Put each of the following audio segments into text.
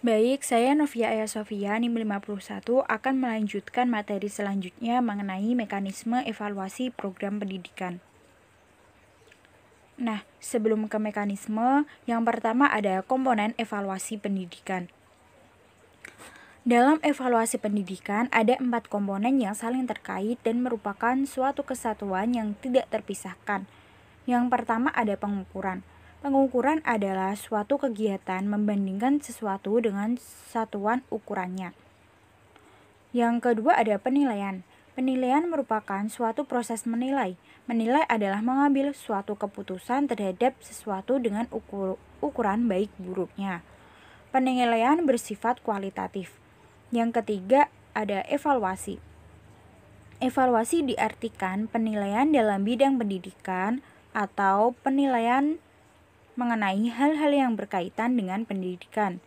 Baik, saya Novia Aya Sofia, NIM 51, akan melanjutkan materi selanjutnya mengenai mekanisme evaluasi program pendidikan. Nah, sebelum ke mekanisme, yang pertama ada komponen evaluasi pendidikan. Dalam evaluasi pendidikan, ada 4 komponen yang saling terkait dan merupakan suatu kesatuan yang tidak terpisahkan. Yang pertama ada pengukuran. Pengukuran adalah suatu kegiatan membandingkan sesuatu dengan satuan ukurannya. Yang kedua ada penilaian. Penilaian merupakan suatu proses menilai. Menilai adalah mengambil suatu keputusan terhadap sesuatu dengan ukuran baik buruknya. Penilaian bersifat kualitatif. Yang ketiga ada evaluasi. Evaluasi diartikan penilaian dalam bidang pendidikan atau penilaian mengenai hal-hal yang berkaitan dengan pendidikan.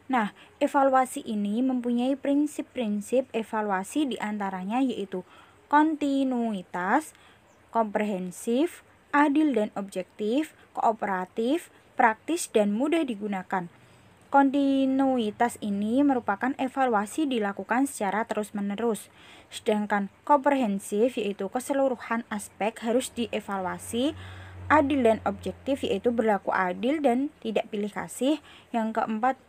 Nah, evaluasi ini mempunyai prinsip-prinsip evaluasi diantaranya yaitu kontinuitas, komprehensif, adil dan objektif, kooperatif, praktis, dan mudah digunakan. Kontinuitas ini merupakan evaluasi dilakukan secara terus-menerus, sedangkan komprehensif yaitu keseluruhan aspek harus dievaluasi, adil dan objektif yaitu berlaku adil dan tidak pilih kasih. Yang keempat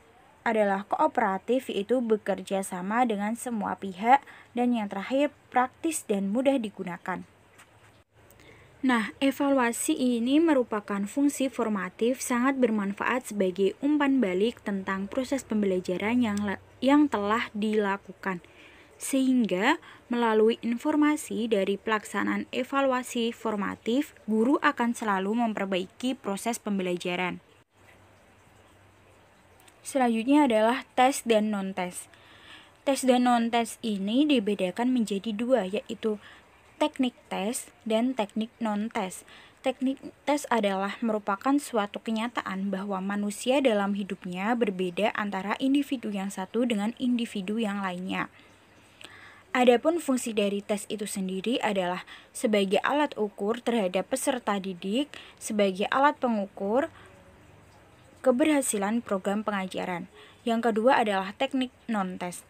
adalah kooperatif yaitu bekerja sama dengan semua pihak, dan yang terakhir praktis dan mudah digunakan. Nah, evaluasi ini merupakan fungsi formatif sangat bermanfaat sebagai umpan balik tentang proses pembelajaran yang telah dilakukan, sehingga melalui informasi dari pelaksanaan evaluasi formatif, guru akan selalu memperbaiki proses pembelajaran. Selanjutnya adalah tes dan non-tes. Tes dan non-tes ini dibedakan menjadi dua, yaitu teknik tes dan teknik non-tes. Teknik tes adalah merupakan suatu kenyataan bahwa manusia dalam hidupnya berbeda antara individu yang satu dengan individu yang lainnya. Adapun fungsi dari tes itu sendiri adalah sebagai alat ukur terhadap peserta didik, sebagai alat pengukur keberhasilan program pengajaran. Yang kedua adalah teknik non-tes.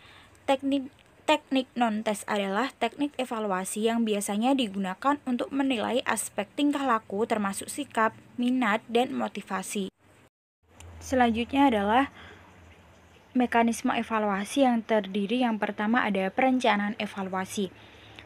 Teknik non-tes adalah teknik evaluasi yang biasanya digunakan untuk menilai aspek tingkah laku termasuk sikap, minat, dan motivasi. Selanjutnya adalah mekanisme evaluasi yang terdiri yang pertama ada perencanaan evaluasi.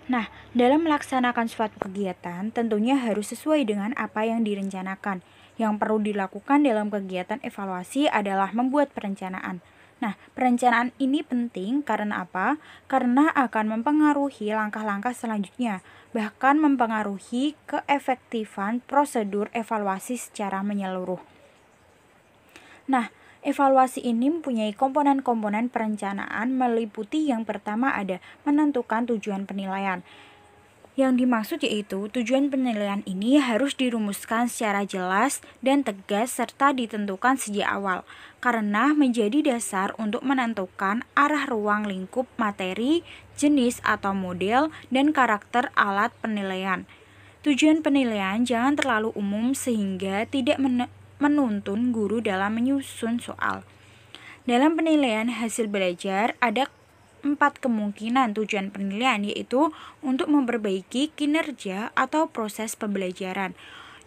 Nah, dalam melaksanakan suatu kegiatan tentunya harus sesuai dengan apa yang direncanakan. Yang perlu dilakukan dalam kegiatan evaluasi adalah membuat perencanaan. Nah, perencanaan ini penting karena apa? Karena akan mempengaruhi langkah-langkah selanjutnya, bahkan mempengaruhi keefektifan prosedur evaluasi secara menyeluruh. Nah, evaluasi ini mempunyai komponen-komponen perencanaan meliputi yang pertama ada menentukan tujuan penilaian. Yang dimaksud yaitu tujuan penilaian ini harus dirumuskan secara jelas dan tegas serta ditentukan sejak awal, karena menjadi dasar untuk menentukan arah ruang lingkup materi, jenis atau model, dan karakter alat penilaian. Tujuan penilaian jangan terlalu umum sehingga tidak menuntun guru dalam menyusun soal. Dalam penilaian hasil belajar ada 4 kemungkinan tujuan penilaian, yaitu untuk memperbaiki kinerja atau proses pembelajaran.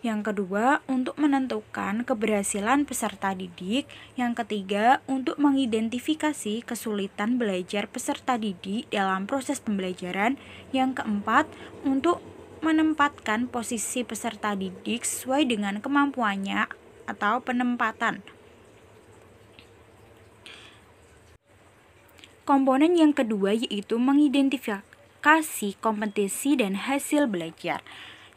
Yang kedua, untuk menentukan keberhasilan peserta didik. Yang ketiga, untuk mengidentifikasi kesulitan belajar peserta didik dalam proses pembelajaran. Yang keempat, untuk menempatkan posisi peserta didik sesuai dengan kemampuannya atau penempatan. Komponen yang kedua yaitu mengidentifikasi kompetensi dan hasil belajar.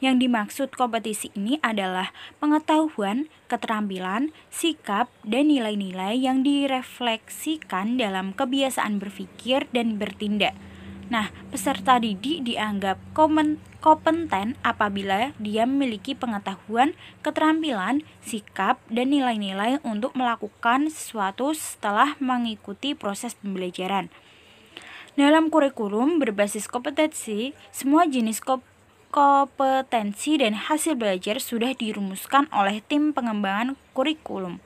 Yang dimaksud kompetisi ini adalah pengetahuan, keterampilan, sikap, dan nilai-nilai yang direfleksikan dalam kebiasaan berpikir dan bertindak. Nah, peserta didik dianggap kompeten apabila dia memiliki pengetahuan, keterampilan, sikap, dan nilai-nilai untuk melakukan sesuatu setelah mengikuti proses pembelajaran. Dalam kurikulum berbasis kompetensi, semua jenis kompetensi dan hasil belajar sudah dirumuskan oleh tim pengembangan kurikulum.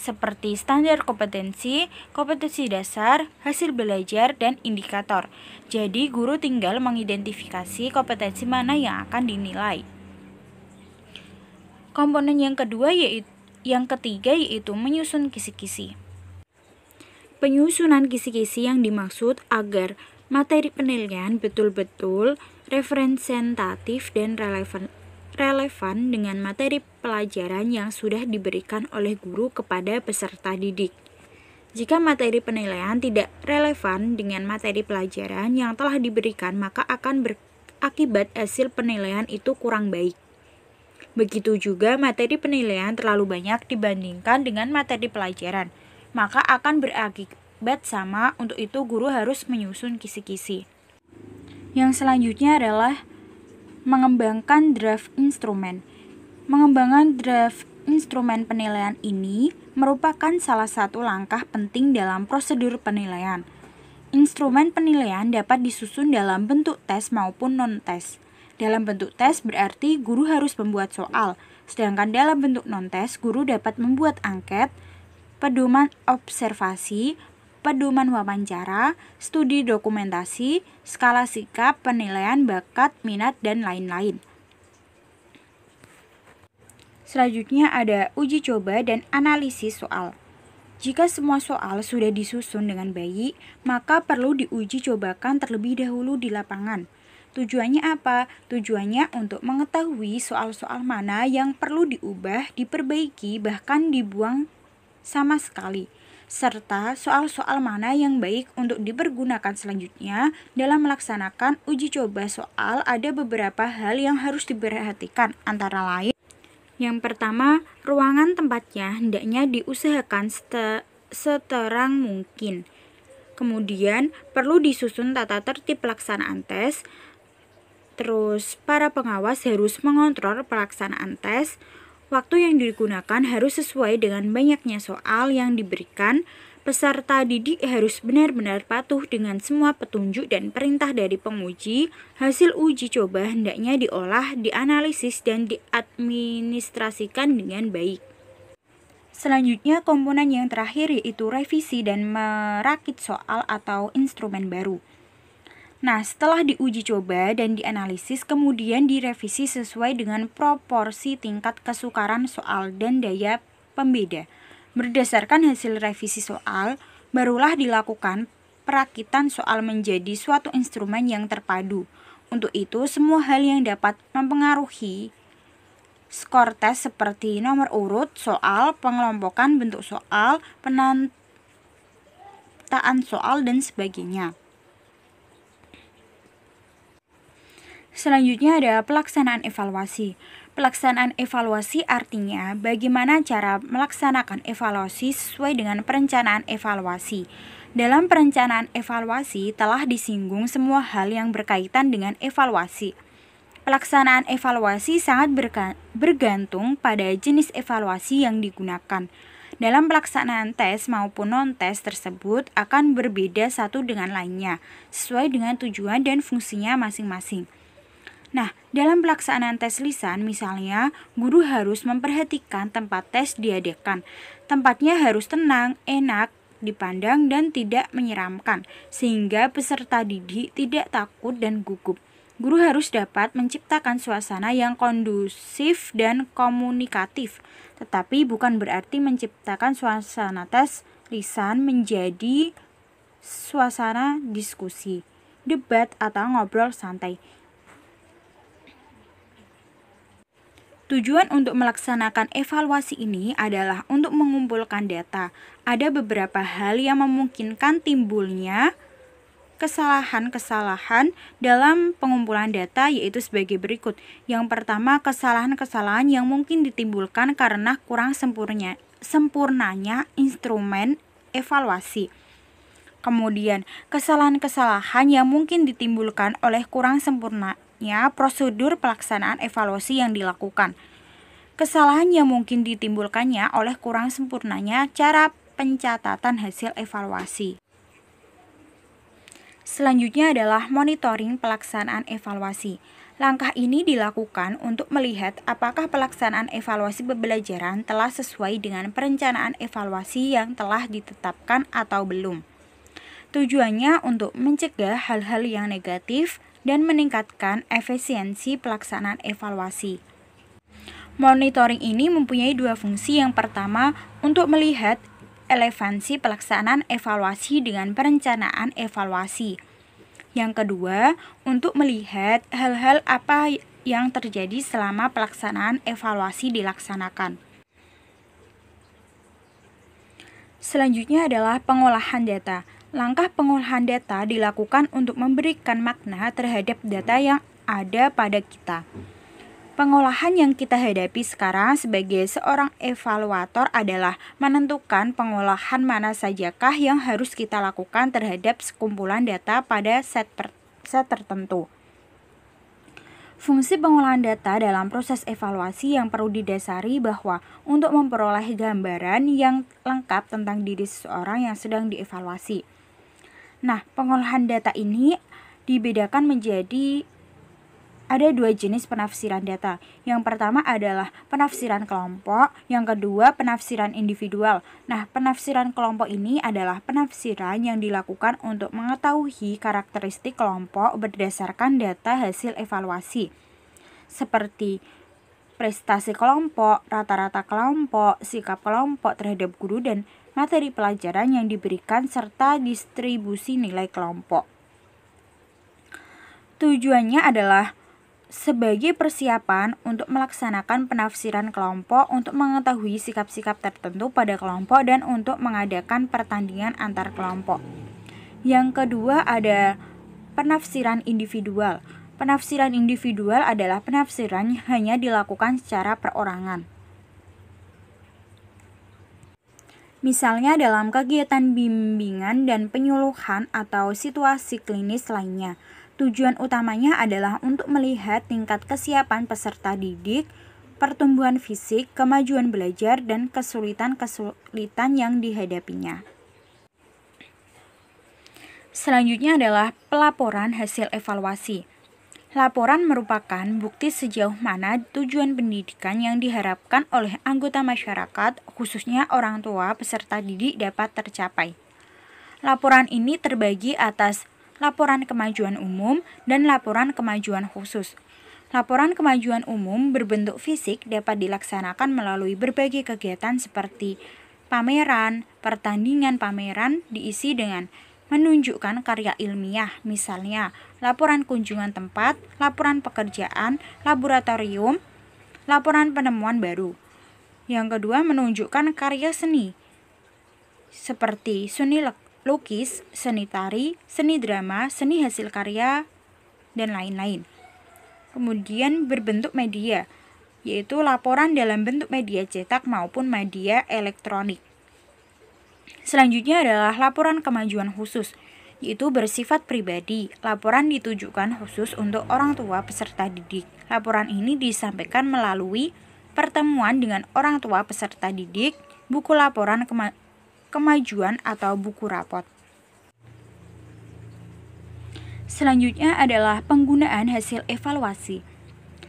seperti standar kompetensi, kompetensi dasar, hasil belajar, dan indikator. Jadi, guru tinggal mengidentifikasi kompetensi mana yang akan dinilai. Komponen yang ketiga yaitu menyusun kisi-kisi. Penyusunan kisi-kisi yang dimaksud agar materi penilaian betul-betul representatif dan relevan dengan materi pelajaran yang sudah diberikan oleh guru kepada peserta didik. Jika materi penilaian tidak relevan dengan materi pelajaran yang telah diberikan, maka akan berakibat hasil penilaian itu kurang baik. Begitu juga materi penilaian terlalu banyak dibandingkan dengan materi pelajaran, maka akan berakibat sama. Untuk itu guru harus menyusun kisi-kisi. Yang selanjutnya adalah mengembangkan draft instrumen. Mengembangkan draft instrumen penilaian ini merupakan salah satu langkah penting dalam prosedur penilaian. Instrumen penilaian dapat disusun dalam bentuk tes maupun non-tes. Dalam bentuk tes berarti guru harus membuat soal, sedangkan dalam bentuk non-tes guru dapat membuat angket, pedoman observasi, pedoman wawancara, studi dokumentasi, skala sikap, penilaian bakat, minat, dan lain-lain. Selanjutnya ada uji coba dan analisis soal. Jika semua soal sudah disusun dengan baik, maka perlu diuji cobakan terlebih dahulu di lapangan. Tujuannya apa? Tujuannya untuk mengetahui soal-soal mana yang perlu diubah, diperbaiki, bahkan dibuang sama sekali, serta soal-soal mana yang baik untuk dipergunakan selanjutnya. Dalam melaksanakan uji coba soal, ada beberapa hal yang harus diperhatikan, antara lain: yang pertama, ruangan tempatnya hendaknya diusahakan seterang mungkin. Kemudian, perlu disusun tata tertib pelaksanaan tes. Terus, para pengawas harus mengontrol pelaksanaan tes. Waktu yang digunakan harus sesuai dengan banyaknya soal yang diberikan. Peserta didik harus benar-benar patuh dengan semua petunjuk dan perintah dari penguji. Hasil uji coba hendaknya diolah, dianalisis, dan diadministrasikan dengan baik. Selanjutnya, komponen yang terakhir yaitu revisi dan merakit soal atau instrumen baru. Nah, setelah diuji coba dan dianalisis, kemudian direvisi sesuai dengan proporsi tingkat kesukaran soal dan daya pembeda. Berdasarkan hasil revisi soal, barulah dilakukan perakitan soal menjadi suatu instrumen yang terpadu. Untuk itu, semua hal yang dapat mempengaruhi skor tes seperti nomor urut soal, pengelompokan bentuk soal, penataan soal, dan sebagainya. Selanjutnya ada pelaksanaan evaluasi. Pelaksanaan evaluasi artinya bagaimana cara melaksanakan evaluasi sesuai dengan perencanaan evaluasi. Dalam perencanaan evaluasi telah disinggung semua hal yang berkaitan dengan evaluasi. Pelaksanaan evaluasi sangat bergantung pada jenis evaluasi yang digunakan. Dalam pelaksanaan tes maupun non-tes tersebut akan berbeda satu dengan lainnya, sesuai dengan tujuan dan fungsinya masing-masing. Nah, dalam pelaksanaan tes lisan misalnya, guru harus memperhatikan tempat tes diadakan. Tempatnya harus tenang, enak dipandang, dan tidak menyeramkan, sehingga peserta didik tidak takut dan gugup. Guru harus dapat menciptakan suasana yang kondusif dan komunikatif, tetapi bukan berarti menciptakan suasana tes lisan menjadi suasana diskusi, debat, atau ngobrol santai. Tujuan untuk melaksanakan evaluasi ini adalah untuk mengumpulkan data. Ada beberapa hal yang memungkinkan timbulnya kesalahan-kesalahan dalam pengumpulan data, yaitu sebagai berikut. Yang pertama, kesalahan-kesalahan yang mungkin ditimbulkan karena kurang sempurnanya instrumen evaluasi. Kemudian, kesalahan-kesalahan yang mungkin ditimbulkan oleh kurang sempurnanya prosedur pelaksanaan evaluasi yang dilakukan. Kesalahan yang mungkin ditimbulkannya oleh kurang sempurnanya cara pencatatan hasil evaluasi. Selanjutnya adalah monitoring pelaksanaan evaluasi. Langkah ini dilakukan untuk melihat apakah pelaksanaan evaluasi pembelajaran telah sesuai dengan perencanaan evaluasi yang telah ditetapkan atau belum. Tujuannya untuk mencegah hal-hal yang negatif dan meningkatkan efisiensi pelaksanaan evaluasi. Monitoring ini mempunyai dua fungsi. Yang pertama, untuk melihat relevansi pelaksanaan evaluasi dengan perencanaan evaluasi. Yang kedua, untuk melihat hal-hal apa yang terjadi selama pelaksanaan evaluasi dilaksanakan. Selanjutnya adalah pengolahan data. Langkah pengolahan data dilakukan untuk memberikan makna terhadap data yang ada pada kita. Pengolahan yang kita hadapi sekarang sebagai seorang evaluator adalah menentukan pengolahan mana sajakah yang harus kita lakukan terhadap sekumpulan data pada set tertentu. Fungsi pengolahan data dalam proses evaluasi yang perlu didasari bahwa untuk memperoleh gambaran yang lengkap tentang diri seseorang yang sedang dievaluasi. Nah, pengolahan data ini dibedakan menjadi ada dua jenis penafsiran data. Yang pertama adalah penafsiran kelompok, yang kedua penafsiran individual. Nah, penafsiran kelompok ini adalah penafsiran yang dilakukan untuk mengetahui karakteristik kelompok berdasarkan data hasil evaluasi, seperti prestasi kelompok, rata-rata kelompok, sikap kelompok terhadap guru dan materi pelajaran yang diberikan, serta distribusi nilai kelompok. Tujuannya adalah sebagai persiapan untuk melaksanakan penafsiran kelompok untuk mengetahui sikap-sikap tertentu pada kelompok dan untuk mengadakan pertandingan antar kelompok. Yang kedua ada penafsiran individual. Penafsiran individual adalah penafsiran yang hanya dilakukan secara perorangan. Misalnya dalam kegiatan bimbingan dan penyuluhan atau situasi klinis lainnya. Tujuan utamanya adalah untuk melihat tingkat kesiapan peserta didik, pertumbuhan fisik, kemajuan belajar, dan kesulitan-kesulitan yang dihadapinya. Selanjutnya adalah pelaporan hasil evaluasi. Laporan merupakan bukti sejauh mana tujuan pendidikan yang diharapkan oleh anggota masyarakat, khususnya orang tua peserta didik, dapat tercapai. Laporan ini terbagi atas laporan kemajuan umum dan laporan kemajuan khusus. Laporan kemajuan umum berbentuk fisik dapat dilaksanakan melalui berbagai kegiatan seperti pameran. Pertandingan pameran diisi dengan menunjukkan karya ilmiah, misalnya laporan kunjungan tempat, laporan pekerjaan, laboratorium, laporan penemuan baru. Yang kedua, menunjukkan karya seni, seperti seni lukis, seni tari, seni drama, seni hasil karya, dan lain-lain. Kemudian berbentuk media, yaitu laporan dalam bentuk media cetak maupun media elektronik. Selanjutnya adalah laporan kemajuan khusus, yaitu bersifat pribadi. Laporan ditujukan khusus untuk orang tua peserta didik. Laporan ini disampaikan melalui pertemuan dengan orang tua peserta didik, buku laporan kemajuan atau buku rapot. Selanjutnya adalah penggunaan hasil evaluasi.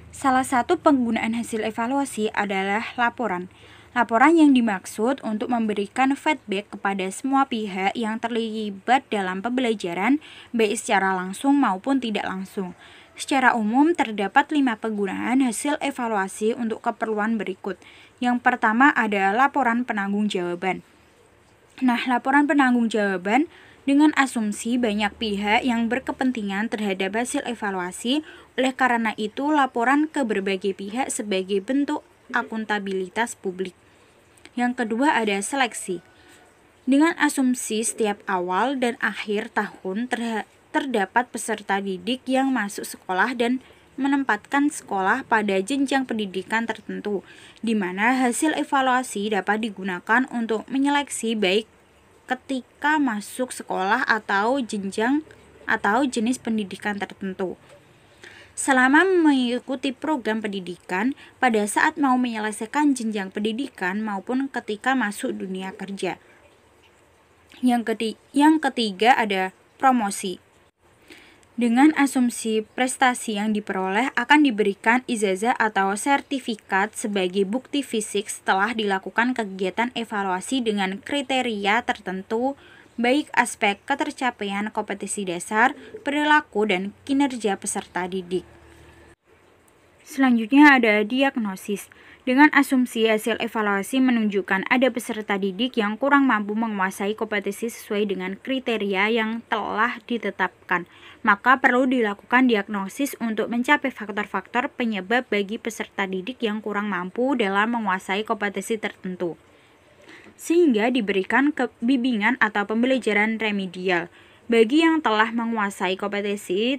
Salah satu penggunaan hasil evaluasi adalah laporan. Laporan yang dimaksud untuk memberikan feedback kepada semua pihak yang terlibat dalam pembelajaran, baik secara langsung maupun tidak langsung. Secara umum terdapat 5 penggunaan hasil evaluasi untuk keperluan berikut. Yang pertama ada laporan penanggung-jawaban. Nah, laporan penanggung-jawaban dengan asumsi banyak pihak yang berkepentingan terhadap hasil evaluasi, oleh karena itu laporan ke berbagai pihak sebagai bentuk akuntabilitas publik. Yang kedua ada seleksi. Dengan asumsi setiap awal dan akhir tahun terdapat peserta didik yang masuk sekolah dan menempatkan sekolah pada jenjang pendidikan tertentu, di mana hasil evaluasi dapat digunakan untuk menyeleksi baik ketika masuk sekolah atau jenjang atau jenis pendidikan tertentu. Selama mengikuti program pendidikan, pada saat mau menyelesaikan jenjang pendidikan maupun ketika masuk dunia kerja. Yang ketiga ada promosi. Dengan asumsi prestasi yang diperoleh akan diberikan ijazah atau sertifikat sebagai bukti fisik setelah dilakukan kegiatan evaluasi dengan kriteria tertentu, baik aspek ketercapaian kompetensi dasar, perilaku, dan kinerja peserta didik. Selanjutnya ada diagnosis. Dengan asumsi hasil evaluasi menunjukkan ada peserta didik yang kurang mampu menguasai kompetensi sesuai dengan kriteria yang telah ditetapkan, maka perlu dilakukan diagnosis untuk mencapai faktor-faktor penyebab bagi peserta didik yang kurang mampu dalam menguasai kompetensi tertentu, sehingga diberikan bimbingan atau pembelajaran remedial. Bagi yang telah menguasai kompetensi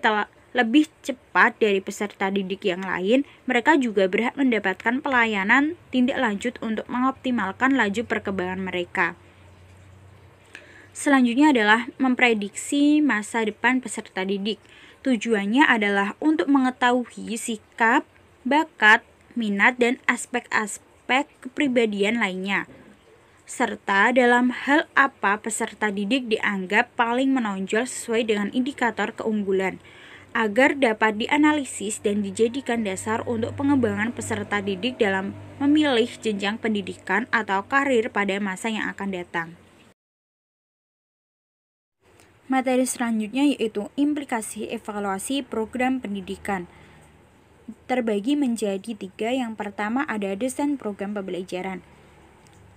lebih cepat dari peserta didik yang lain, mereka juga berhak mendapatkan pelayanan tindak lanjut untuk mengoptimalkan laju perkembangan mereka. Selanjutnya adalah memprediksi masa depan peserta didik. Tujuannya adalah untuk mengetahui sikap, bakat, minat, dan aspek-aspek kepribadian lainnya, serta dalam hal apa peserta didik dianggap paling menonjol sesuai dengan indikator keunggulan, agar dapat dianalisis dan dijadikan dasar untuk pengembangan peserta didik dalam memilih jenjang pendidikan atau karir pada masa yang akan datang. Materi selanjutnya yaitu implikasi evaluasi program pendidikan. Terbagi menjadi 3. Yang pertama ada desain program pembelajaran.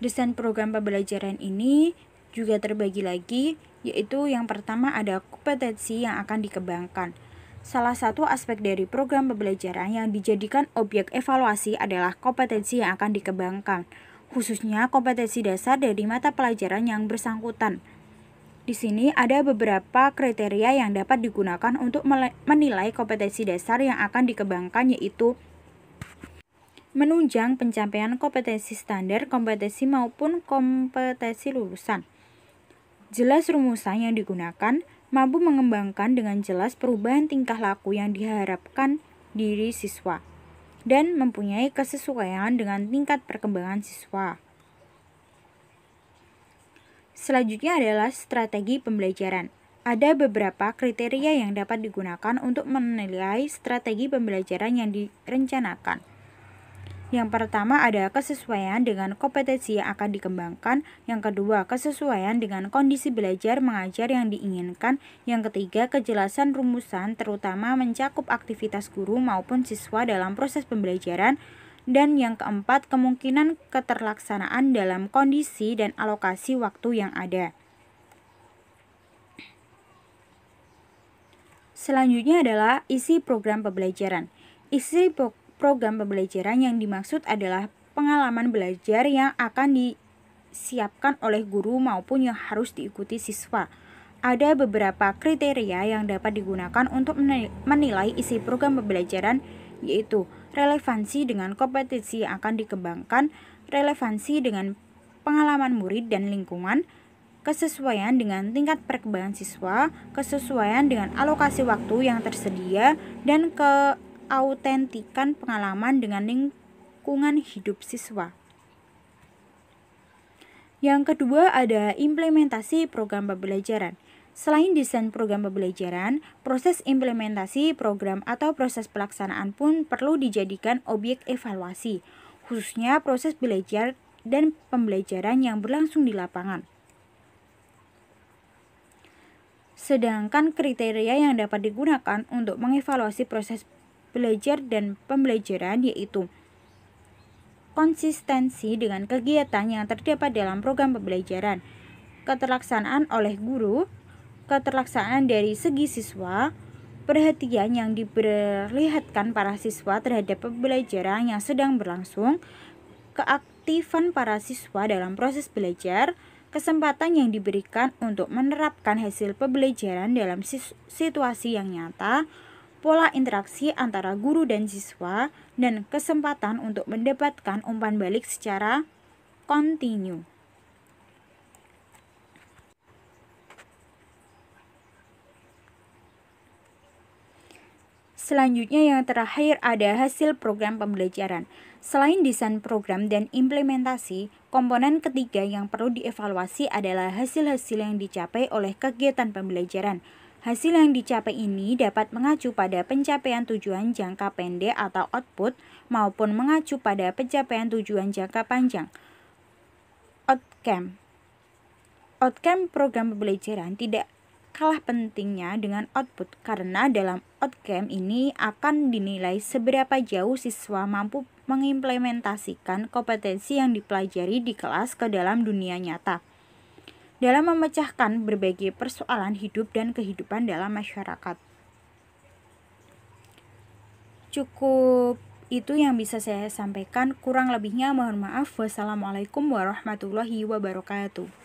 Desain program pembelajaran ini juga terbagi lagi, yaitu yang pertama ada kompetensi yang akan dikembangkan. Salah satu aspek dari program pembelajaran yang dijadikan objek evaluasi adalah kompetensi yang akan dikembangkan, khususnya kompetensi dasar dari mata pelajaran yang bersangkutan. Di sini ada beberapa kriteria yang dapat digunakan untuk menilai kompetensi dasar yang akan dikembangkan, yaitu menunjang pencapaian kompetensi standar, kompetensi maupun kompetensi lulusan. Jelas rumusan yang digunakan, mampu mengembangkan dengan jelas perubahan tingkah laku yang diharapkan diri siswa, dan mempunyai kesesuaian dengan tingkat perkembangan siswa. Selanjutnya adalah strategi pembelajaran. Ada beberapa kriteria yang dapat digunakan untuk menilai strategi pembelajaran yang direncanakan. Yang pertama ada kesesuaian dengan kompetensi yang akan dikembangkan. Yang kedua, kesesuaian dengan kondisi belajar mengajar yang diinginkan. Yang ketiga, kejelasan rumusan terutama mencakup aktivitas guru maupun siswa dalam proses pembelajaran. Dan yang keempat, kemungkinan keterlaksanaan dalam kondisi dan alokasi waktu yang ada. Selanjutnya adalah isi program pembelajaran. Isi program pembelajaran yang dimaksud adalah pengalaman belajar yang akan disiapkan oleh guru maupun yang harus diikuti siswa. Ada beberapa kriteria yang dapat digunakan untuk menilai isi program pembelajaran, yaitu relevansi dengan kompetensi yang akan dikembangkan, relevansi dengan pengalaman murid dan lingkungan, kesesuaian dengan tingkat perkembangan siswa, kesesuaian dengan alokasi waktu yang tersedia, dan autentikan pengalaman dengan lingkungan hidup siswa. Yang kedua ada implementasi program pembelajaran. Selain desain program pembelajaran, proses implementasi program atau proses pelaksanaan pun perlu dijadikan objek evaluasi, khususnya proses belajar dan pembelajaran yang berlangsung di lapangan. Sedangkan kriteria yang dapat digunakan untuk mengevaluasi proses belajar dan pembelajaran yaitu konsistensi dengan kegiatan yang terdapat dalam program pembelajaran, keterlaksanaan oleh guru, keterlaksanaan dari segi siswa, perhatian yang diperlihatkan para siswa terhadap pembelajaran yang sedang berlangsung, keaktifan para siswa dalam proses belajar, kesempatan yang diberikan untuk menerapkan hasil pembelajaran dalam situasi yang nyata, pola interaksi antara guru dan siswa, dan kesempatan untuk mendapatkan umpan balik secara kontinu. Selanjutnya yang terakhir ada hasil program pembelajaran. Selain desain program dan implementasi, komponen ketiga yang perlu dievaluasi adalah hasil-hasil yang dicapai oleh kegiatan pembelajaran. Hasil yang dicapai ini dapat mengacu pada pencapaian tujuan jangka pendek atau output maupun mengacu pada pencapaian tujuan jangka panjang. Outcome. Outcome program pembelajaran tidak kalah pentingnya dengan output karena dalam outcome ini akan dinilai seberapa jauh siswa mampu mengimplementasikan kompetensi yang dipelajari di kelas ke dalam dunia nyata dalam memecahkan berbagai persoalan hidup dan kehidupan dalam masyarakat. Cukup itu yang bisa saya sampaikan, kurang lebihnya mohon maaf. Wassalamualaikum warahmatullahi wabarakatuh.